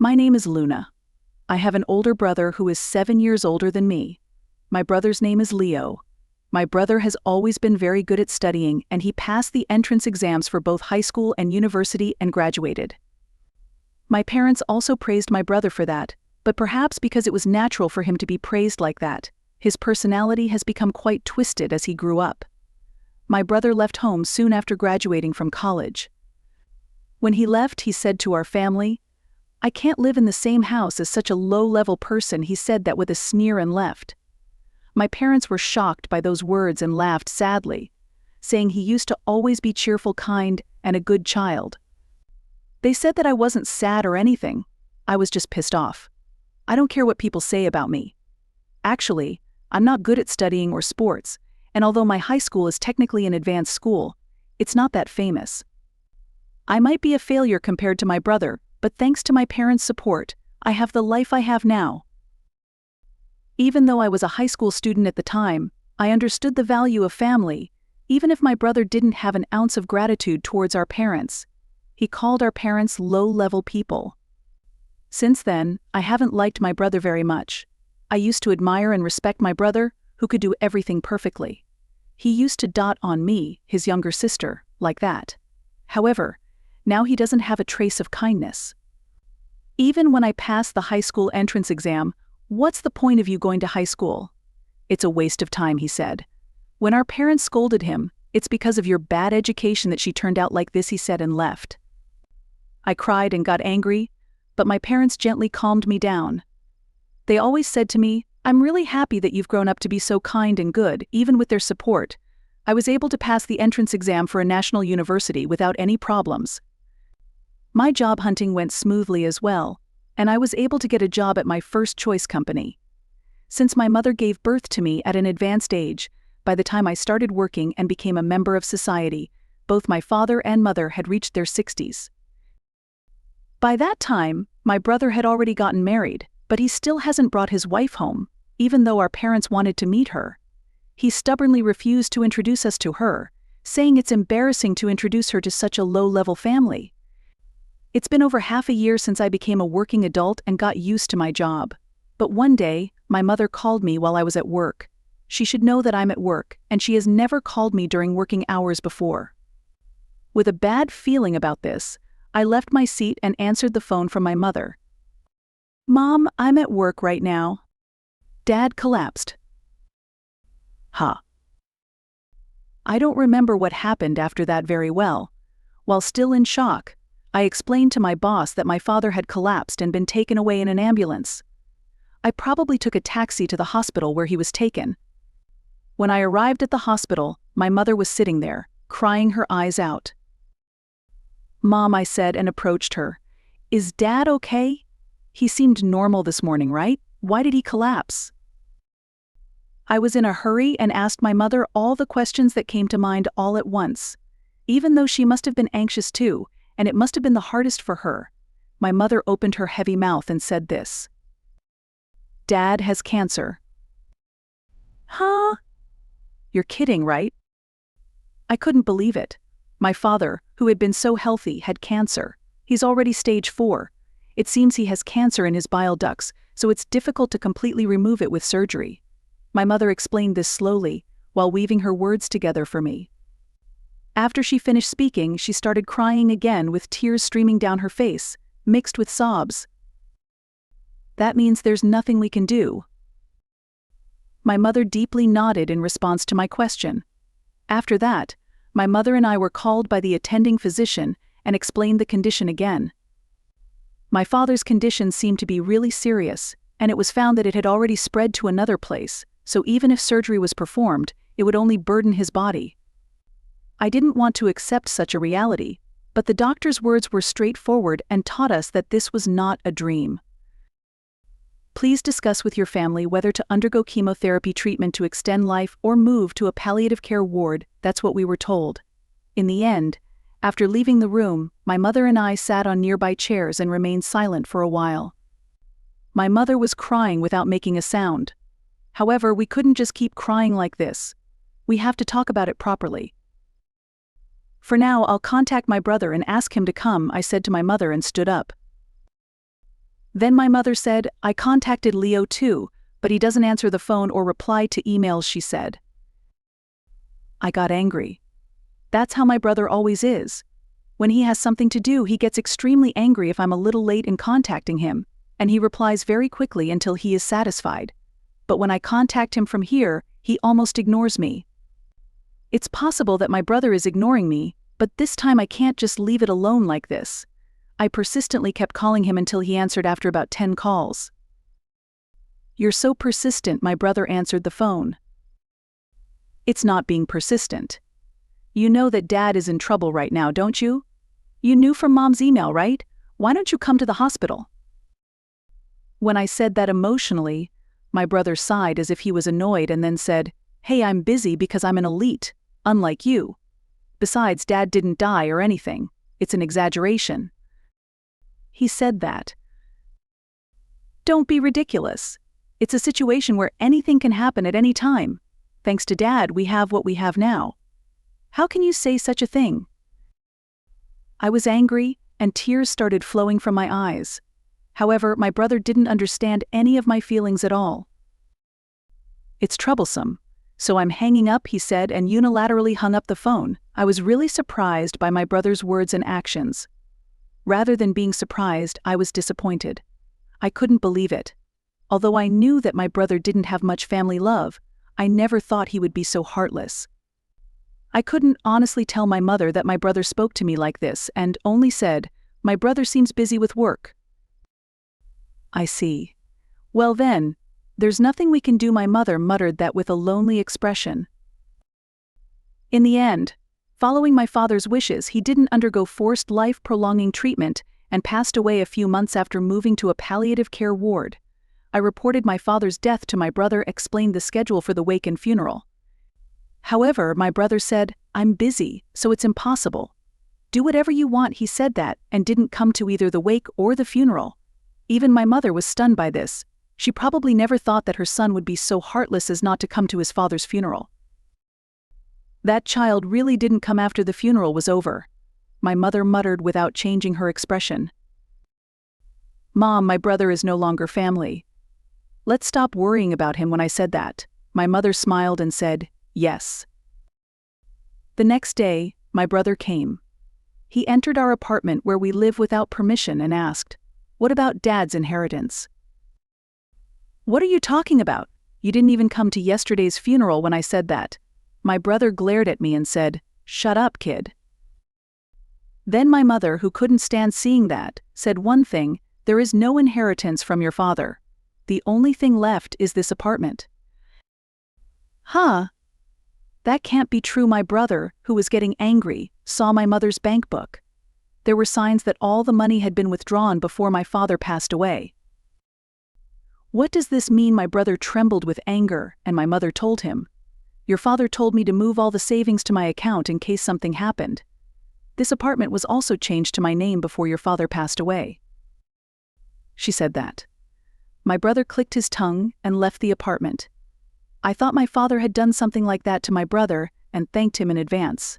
My name is Luna. I have an older brother who is 7 years older than me. My brother's name is Leo. My brother has always been very good at studying, and he passed the entrance exams for both high school and university and graduated. My parents also praised my brother for that, but perhaps because it was natural for him to be praised like that, his personality has become quite twisted as he grew up. My brother left home soon after graduating from college. When he left, he said to our family, "I can't live in the same house as such a low-level person." He said that with a sneer and left. My parents were shocked by those words and laughed sadly, saying he used to always be cheerful, kind, and a good child. They said that I wasn't sad or anything. I was just pissed off. I don't care what people say about me. Actually, I'm not good at studying or sports, and although my high school is technically an advanced school, it's not that famous. I might be a failure compared to my brother, but thanks to my parents' support, I have the life I have now. Even though I was a high school student at the time, I understood the value of family, even if my brother didn't have an ounce of gratitude towards our parents. He called our parents low-level people. Since then, I haven't liked my brother very much. I used to admire and respect my brother, who could do everything perfectly. He used to dot on me, his younger sister, like that. However, now he doesn't have a trace of kindness. Even when I passed the high school entrance exam, "What's the point of you going to high school?" "It's a waste of time," he said. When our parents scolded him, "It's because of your bad education that she turned out like this," he said, and left. I cried and got angry, but my parents gently calmed me down. They always said to me, "I'm really happy that you've grown up to be so kind and good." Even with their support, I was able to pass the entrance exam for a national university without any problems. My job hunting went smoothly as well, and I was able to get a job at my first choice company. Since my mother gave birth to me at an advanced age, by the time I started working and became a member of society, both my father and mother had reached their 60s. By that time, my brother had already gotten married, but he still hasn't brought his wife home, even though our parents wanted to meet her. He stubbornly refused to introduce us to her, saying it's embarrassing to introduce her to such a low-level family. It's been over half a year since I became a working adult and got used to my job. But one day, my mother called me while I was at work. She should know that I'm at work, and she has never called me during working hours before. With a bad feeling about this, I left my seat and answered the phone from my mother. "Mom, I'm at work right now." Dad collapsed. Huh. I don't remember what happened after that very well. While still in shock, I explained to my boss that my father had collapsed and been taken away in an ambulance. I probably took a taxi to the hospital where he was taken. When I arrived at the hospital, my mother was sitting there, crying her eyes out. "Mom," I said and approached her. "Is Dad okay? He seemed normal this morning, right? Why did he collapse?" I was in a hurry and asked my mother all the questions that came to mind all at once. Even though she must have been anxious too, and it must have been the hardest for her, my mother opened her heavy mouth and said this. "Dad has cancer." Huh? You're kidding, right? I couldn't believe it. My father, who had been so healthy, had cancer. He's already stage 4. It seems he has cancer in his bile ducts, so it's difficult to completely remove it with surgery. My mother explained this slowly, while weaving her words together for me. After she finished speaking, she started crying again with tears streaming down her face, mixed with sobs. "That means there's nothing we can do." My mother deeply nodded in response to my question. After that, my mother and I were called by the attending physician and explained the condition again. My father's condition seemed to be really serious, and it was found that it had already spread to another place, so even if surgery was performed, it would only burden his body. I didn't want to accept such a reality, but the doctor's words were straightforward and taught us that this was not a dream. Please discuss with your family whether to undergo chemotherapy treatment to extend life or move to a palliative care ward. That's what we were told. In the end, after leaving the room, my mother and I sat on nearby chairs and remained silent for a while. My mother was crying without making a sound. However, we couldn't just keep crying like this. We have to talk about it properly. "For now, I'll contact my brother and ask him to come," I said to my mother and stood up. Then my mother said, I contacted Leo too, but he doesn't answer the phone or reply to emails, she said. I got angry. That's how my brother always is. When he has something to do, he gets extremely angry if I'm a little late in contacting him, and he replies very quickly until he is satisfied. But when I contact him from here, he almost ignores me. It's possible that my brother is ignoring me, but this time I can't just leave it alone like this. I persistently kept calling him until he answered after about 10 calls. You're so persistent, my brother answered the phone. It's not being persistent. You know that Dad is in trouble right now, don't you? You knew from Mom's email, right? Why don't you come to the hospital? When I said that emotionally, my brother sighed as if he was annoyed and then said, Hey, I'm busy because I'm an elite, unlike you. Besides, Dad didn't die or anything. It's an exaggeration. He said that. Don't be ridiculous. It's a situation where anything can happen at any time. Thanks to Dad, we have what we have now. How can you say such a thing? I was angry, and tears started flowing from my eyes. However, my brother didn't understand any of my feelings at all. It's troublesome. So I'm hanging up, he said, and unilaterally hung up the phone. I was really surprised by my brother's words and actions. Rather than being surprised, I was disappointed. I couldn't believe it. Although I knew that my brother didn't have much family love, I never thought he would be so heartless. I couldn't honestly tell my mother that my brother spoke to me like this and only said, My brother seems busy with work. I see. Well then, there's nothing we can do, my mother muttered that with a lonely expression. In the end, following my father's wishes, he didn't undergo forced life-prolonging treatment and passed away a few months after moving to a palliative care ward. I reported my father's death to my brother, explained the schedule for the wake and funeral. However, my brother said, I'm busy, so it's impossible. Do whatever you want, he said that, and didn't come to either the wake or the funeral. Even my mother was stunned by this. She probably never thought that her son would be so heartless as not to come to his father's funeral. That child really didn't come after the funeral was over. My mother muttered without changing her expression. Mom, my brother is no longer family. Let's stop worrying about him. When I said that, my mother smiled and said, Yes. The next day, my brother came. He entered our apartment where we live without permission and asked, What about Dad's inheritance? What are you talking about? You didn't even come to yesterday's funeral. When I said that, my brother glared at me and said, Shut up, kid. Then my mother, who couldn't stand seeing that, said one thing, There is no inheritance from your father. The only thing left is this apartment. Huh? That can't be true. My brother, who was getting angry, saw my mother's bank book. There were signs that all the money had been withdrawn before my father passed away. What does this mean? My brother trembled with anger, and my mother told him, Your father told me to move all the savings to my account in case something happened. This apartment was also changed to my name before your father passed away. She said that. My brother clicked his tongue and left the apartment. I thought my father had done something like that to my brother and thanked him in advance.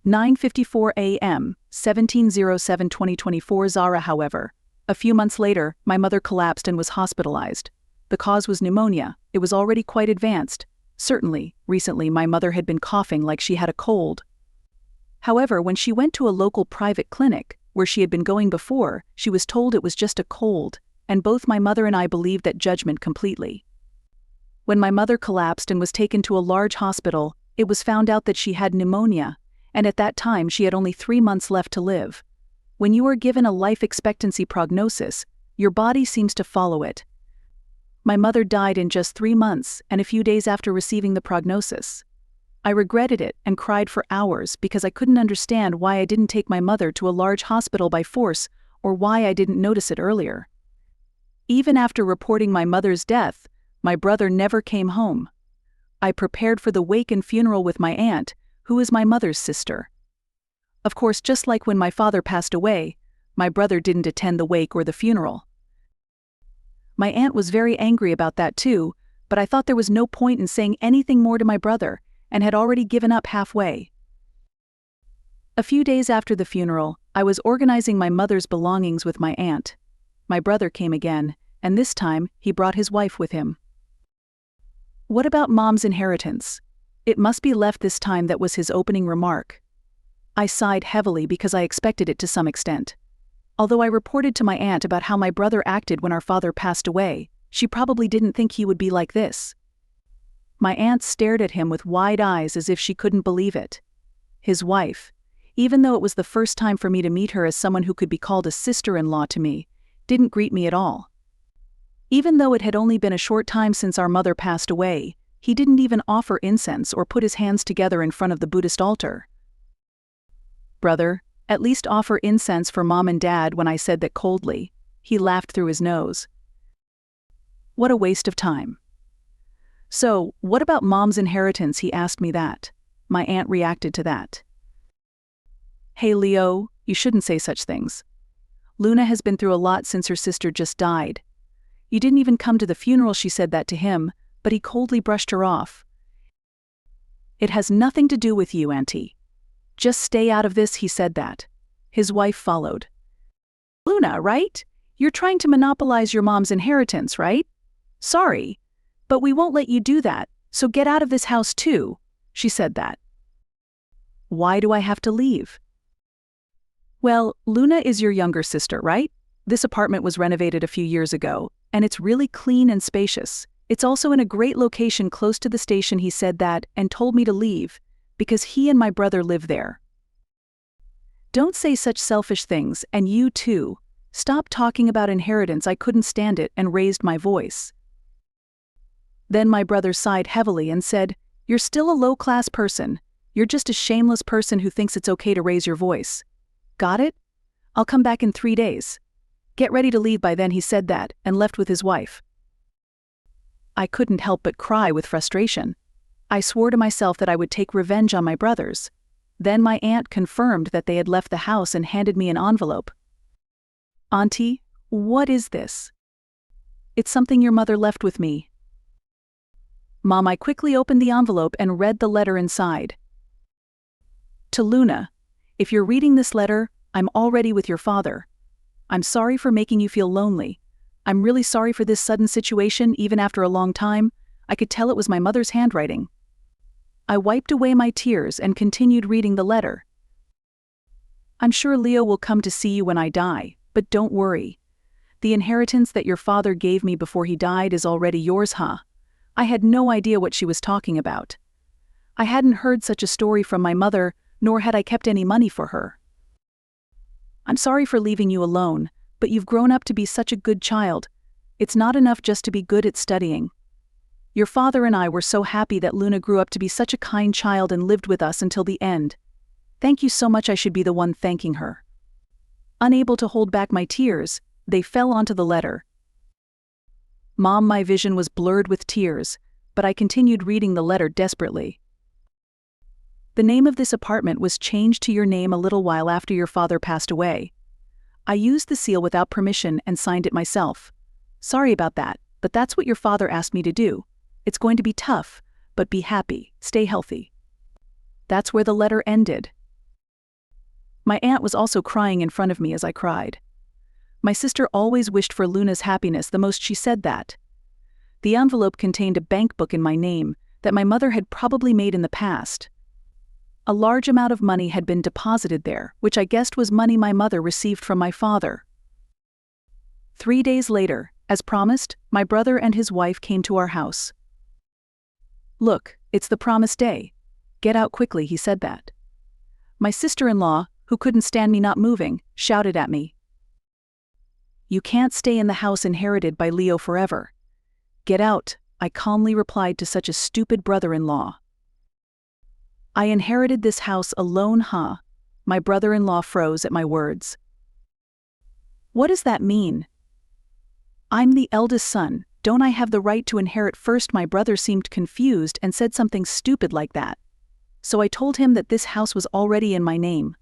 9:54 a.m., 17/07/2024 Zara. However, a few months later, my mother collapsed and was hospitalized. The cause was pneumonia. It was already quite advanced. Certainly, recently my mother had been coughing like she had a cold. However, when she went to a local private clinic, where she had been going before, she was told it was just a cold, and both my mother and I believed that judgment completely. When my mother collapsed and was taken to a large hospital, it was found out that she had pneumonia, and at that time she had only 3 months left to live. When you are given a life expectancy prognosis, your body seems to follow it. My mother died in just 3 months and a few days after receiving the prognosis. I regretted it and cried for hours because I couldn't understand why I didn't take my mother to a large hospital by force or why I didn't notice it earlier. Even after reporting my mother's death, my brother never came home. I prepared for the wake and funeral with my aunt, who is my mother's sister. Of course, just like when my father passed away, my brother didn't attend the wake or the funeral. My aunt was very angry about that too, but I thought there was no point in saying anything more to my brother, and had already given up halfway. A few days after the funeral, I was organizing my mother's belongings with my aunt. My brother came again, and this time he brought his wife with him. "What about Mom's inheritance? It must be left this time," that was his opening remark. I sighed heavily because I expected it to some extent. Although I reported to my aunt about how my brother acted when our father passed away, she probably didn't think he would be like this. My aunt stared at him with wide eyes as if she couldn't believe it. His wife, even though it was the first time for me to meet her as someone who could be called a sister-in-law to me, didn't greet me at all. Even though it had only been a short time since our mother passed away, he didn't even offer incense or put his hands together in front of the Buddhist altar. "Brother, at least offer incense for Mom and Dad," when I said that coldly. He laughed through his nose. What a waste of time. "So, what about Mom's inheritance?" he asked me that. My aunt reacted to that. "Hey Leo, you shouldn't say such things. Luna has been through a lot since her sister just died. You didn't even come to the funeral," she said that to him, but he coldly brushed her off. "It has nothing to do with you, Auntie. Just stay out of this," he said that. His wife followed. "Luna, right? You're trying to monopolize your mom's inheritance, right? Sorry, but we won't let you do that, so get out of this house too," she said that. "Why do I have to leave?" "Well, Luna is your younger sister, right? This apartment was renovated a few years ago, and it's really clean and spacious. It's also in a great location close to the station," he said that, and told me to leave, because he and my brother live there. "Don't say such selfish things, and you too. Stop talking about inheritance." I couldn't stand it and raised my voice. Then my brother sighed heavily and said, "You're still a low-class person. You're just a shameless person who thinks it's okay to raise your voice. Got it? I'll come back in 3 days. Get ready to leave by then," he said that, and left with his wife. I couldn't help but cry with frustration. I swore to myself that I would take revenge on my brothers. Then my aunt confirmed that they had left the house and handed me an envelope. "Auntie, what is this?" "It's something your mother left with me." Mom, I quickly opened the envelope and read the letter inside. "To Luna, if you're reading this letter, I'm already with your father. I'm sorry for making you feel lonely. I'm really sorry for this sudden situation. Even after a long time, I could tell it was my mother's handwriting." I wiped away my tears and continued reading the letter. "I'm sure Leo will come to see you when I die, but don't worry. The inheritance that your father gave me before he died is already yours, huh?" I had no idea what she was talking about. I hadn't heard such a story from my mother, nor had I kept any money for her. "I'm sorry for leaving you alone, but you've grown up to be such a good child. It's not enough just to be good at studying. Your father and I were so happy that Luna grew up to be such a kind child and lived with us until the end. Thank you so much." I should be the one thanking her. Unable to hold back my tears, they fell onto the letter. Mom, my vision was blurred with tears, but I continued reading the letter desperately. "The name of this apartment was changed to your name a little while after your father passed away. I used the seal without permission and signed it myself. Sorry about that, but that's what your father asked me to do. It's going to be tough, but be happy, stay healthy." That's where the letter ended. My aunt was also crying in front of me as I cried. My sister always wished for Luna's happiness the most. She said that. The envelope contained a bank book in my name that my mother had probably made in the past. A large amount of money had been deposited there, which I guessed was money my mother received from my father. 3 days later, as promised, my brother and his wife came to our house. "Look, it's the promised day. Get out quickly," he said that. My sister-in-law, who couldn't stand me not moving, shouted at me. "You can't stay in the house inherited by Leo forever. Get out," I calmly replied to such a stupid brother-in-law. "I inherited this house alone, huh?" My brother-in-law froze at my words. "What does that mean? I'm the eldest son, don't I have the right to inherit first?" My brother seemed confused and said something stupid like that. So I told him that this house was already in my name.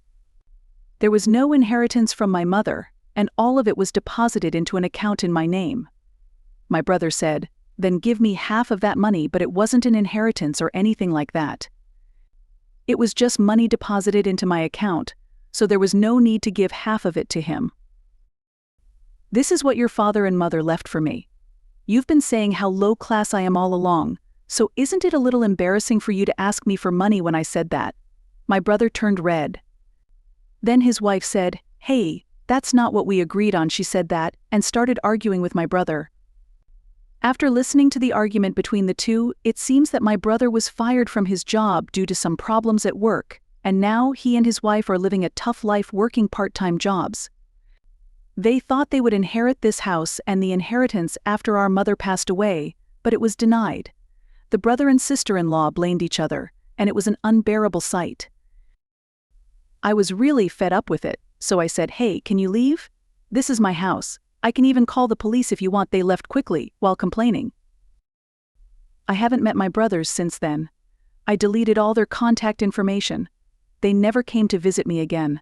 There was no inheritance from my mother, and all of it was deposited into an account in my name. My brother said, "Then give me half of that money," but it wasn't an inheritance or anything like that. It was just money deposited into my account, so there was no need to give half of it to him. This is what your father and mother left for me. You've been saying how low class I am all along, so isn't it a little embarrassing for you to ask me for money when I said that?" My brother turned red. Then his wife said, "Hey, that's not what we agreed on," she said that, and started arguing with my brother. After listening to the argument between the two, it seems that my brother was fired from his job due to some problems at work, and now he and his wife are living a tough life working part-time jobs. They thought they would inherit this house and the inheritance after our mother passed away, but it was denied. The brother and sister-in-law blamed each other, and it was an unbearable sight. I was really fed up with it, so I said, "Hey, can you leave? This is my house. I can even call the police if you want." They left quickly, while complaining. I haven't met my brothers since then. I deleted all their contact information. They never came to visit me again.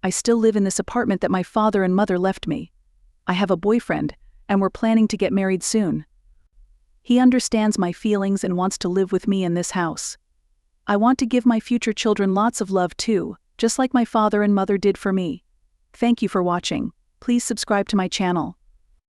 I still live in this apartment that my father and mother left me. I have a boyfriend, and we're planning to get married soon. He understands my feelings and wants to live with me in this house. I want to give my future children lots of love too, just like my father and mother did for me. Thank you for watching. Please subscribe to my channel.